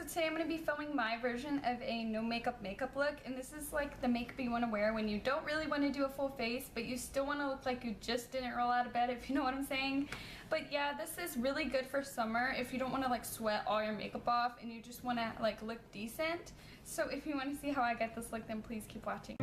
today I'm going to be filming my version of a no makeup look, and this is like the makeup you want to wear when you don't really want to do a full face but you still want to look like you just didn't roll out of bed, if you know what I'm saying. But yeah, this is really good for summer if you don't want to like sweat all your makeup off and you just want to like look decent. So if you want to see how I get this look, then please keep watching.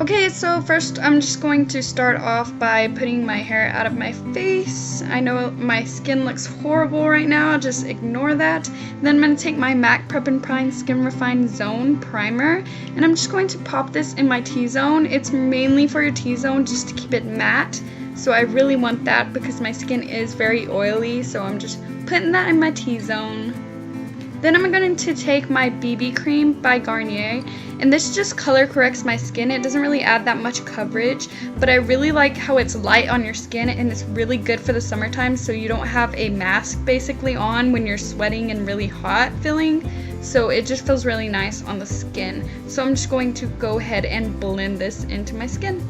Okay, so first I'm just going to start off by putting my hair out of my face. I know my skin looks horrible right now, just ignore that. Then I'm going to take my MAC Prep and Prime Skin Refine Zone Primer, and I'm just going to pop this in my T-zone. It's mainly for your T-zone just to keep it matte, so I really want that because my skin is very oily, so I'm just putting that in my T-zone. Then I'm going to take my BB cream by Garnier, and this just color corrects my skin. It doesn't really add that much coverage, but I really like how it's light on your skin, and it's really good for the summertime so you don't have a mask basically on when you're sweating and really hot feeling. So it just feels really nice on the skin. So I'm just going to go ahead and blend this into my skin.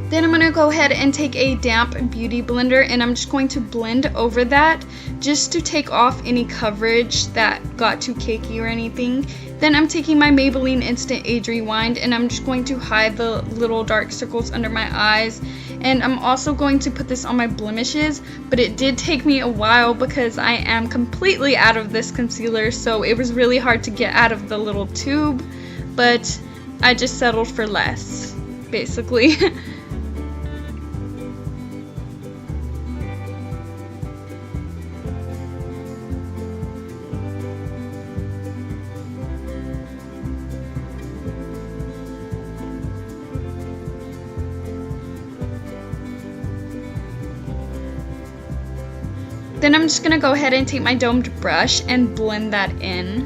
Then I'm going to go ahead and take a damp beauty blender, and I'm just going to blend over that just to take off any coverage that got too cakey or anything. Then I'm taking my Maybelline Instant Age Rewind, and I'm just going to hide the little dark circles under my eyes. And I'm also going to put this on my blemishes, but it did take me a while because I am completely out of this concealer, so it was really hard to get out of the little tube, but I just settled for less, basically. Then I'm just going to go ahead and take my domed brush and blend that in.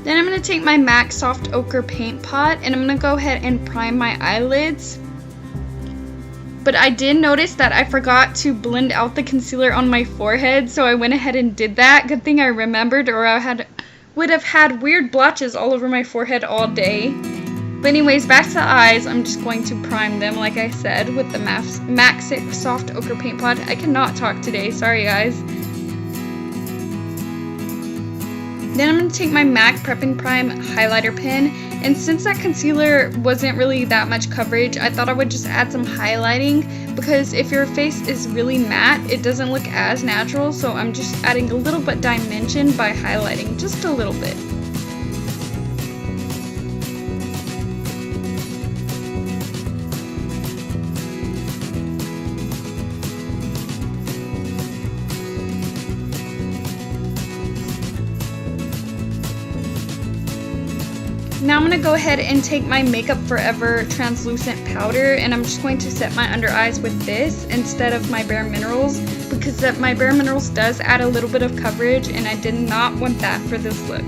Then I'm going to take my MAC Soft Ochre Paint Pot, and I'm going to go ahead and prime my eyelids. But I did notice that I forgot to blend out the concealer on my forehead, so I went ahead and did that. Good thing I remembered, or I would have had weird blotches all over my forehead all day. But anyways, back to the eyes. I'm just going to prime them, like I said, with the MAC Soft Ochre Paint Pot. I cannot talk today, sorry guys. Then I'm going to take my MAC Prep and Prime highlighter pen, and since that concealer wasn't really that much coverage, I thought I would just add some highlighting, because if your face is really matte, it doesn't look as natural, so I'm just adding a little bit dimension by highlighting just a little bit. Now I'm going to go ahead and take my Makeup Forever translucent powder, and I'm just going to set my under eyes with this instead of my Bare Minerals, because my Bare Minerals does add a little bit of coverage and I did not want that for this look.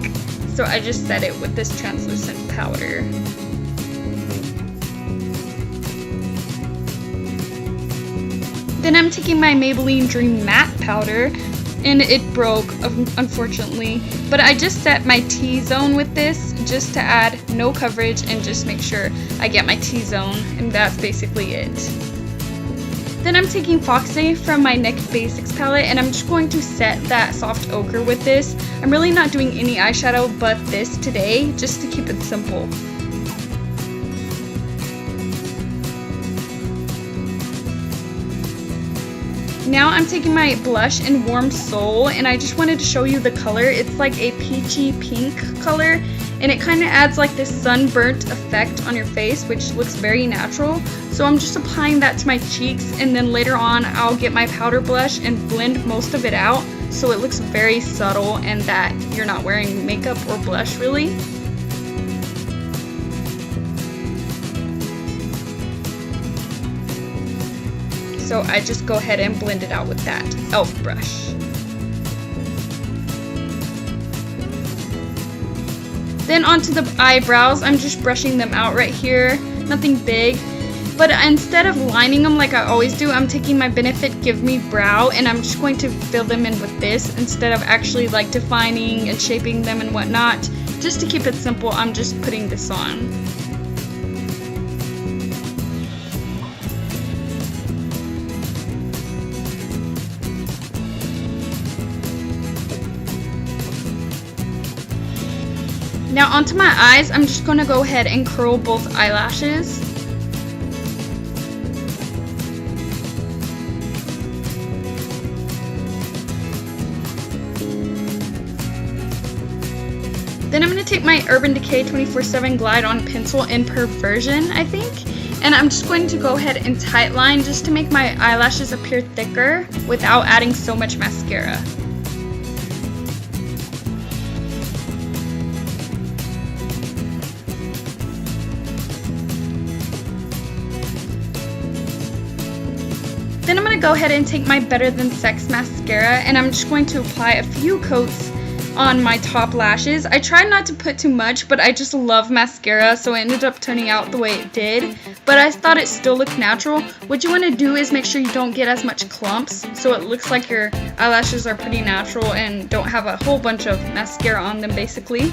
So I just set it with this translucent powder. Then I'm taking my Maybelline Dream Matte powder, and it broke, unfortunately, but I just set my T-zone with this just to add no coverage and just make sure I get my T-zone, and that's basically it. Then I'm taking Foxy from my Naked Basics palette, and I'm just going to set that soft ochre with this. I'm really not doing any eyeshadow but this today, just to keep it simple. Now I'm taking my blush in Warm Soul, and I just wanted to show you the color. It's like a peachy pink color, and it kind of adds like this sunburnt effect on your face, which looks very natural. So I'm just applying that to my cheeks, and then later on I'll get my powder blush and blend most of it out so it looks very subtle and that you're not wearing makeup or blush really. So I just go ahead and blend it out with that e.l.f. brush. Then onto the eyebrows, I'm just brushing them out right here, nothing big. But instead of lining them like I always do, I'm taking my Benefit Give Me Brow and I'm just going to fill them in with this instead of actually like defining and shaping them and whatnot. Just to keep it simple, I'm just putting this on. Now onto my eyes, I'm just going to go ahead and curl both eyelashes. Then I'm going to take my Urban Decay 24/7 Glide On Pencil in Perversion, I think. And I'm just going to go ahead and tightline just to make my eyelashes appear thicker without adding so much mascara. Then I'm going to go ahead and take my Better Than Sex mascara and I'm just going to apply a few coats on my top lashes. I tried not to put too much, but I just love mascara, so it ended up turning out the way it did. But I thought it still looked natural. What you want to do is make sure you don't get as much clumps, so it looks like your eyelashes are pretty natural and don't have a whole bunch of mascara on them basically.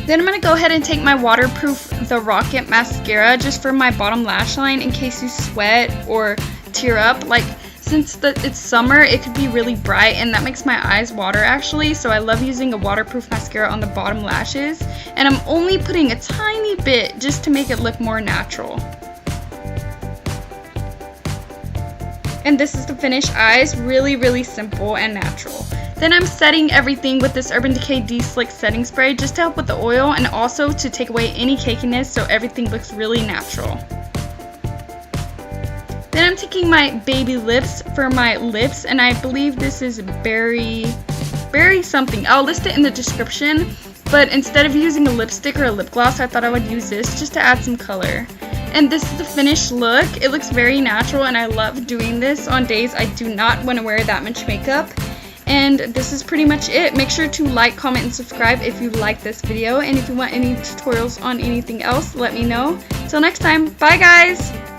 Then I'm going to go ahead and take my waterproof The Rocket mascara just for my bottom lash line in case you sweat or tear up. Like, since it's summer, it could be really bright and that makes my eyes water actually, so I love using a waterproof mascara on the bottom lashes. And I'm only putting a tiny bit just to make it look more natural. And this is the finished eyes, really simple and natural. Then I'm setting everything with this Urban Decay De-Slick setting spray just to help with the oil and also to take away any cakiness so everything looks really natural. Then I'm taking my baby lips for my lips and I believe this is berry something. I'll list it in the description, but instead of using a lipstick or a lip gloss, I thought I would use this just to add some color. And this is the finished look. It looks very natural and I love doing this on days I do not want to wear that much makeup. And this is pretty much it. Make sure to like, comment, and subscribe if you like this video. And if you want any tutorials on anything else, let me know. Till next time, bye guys!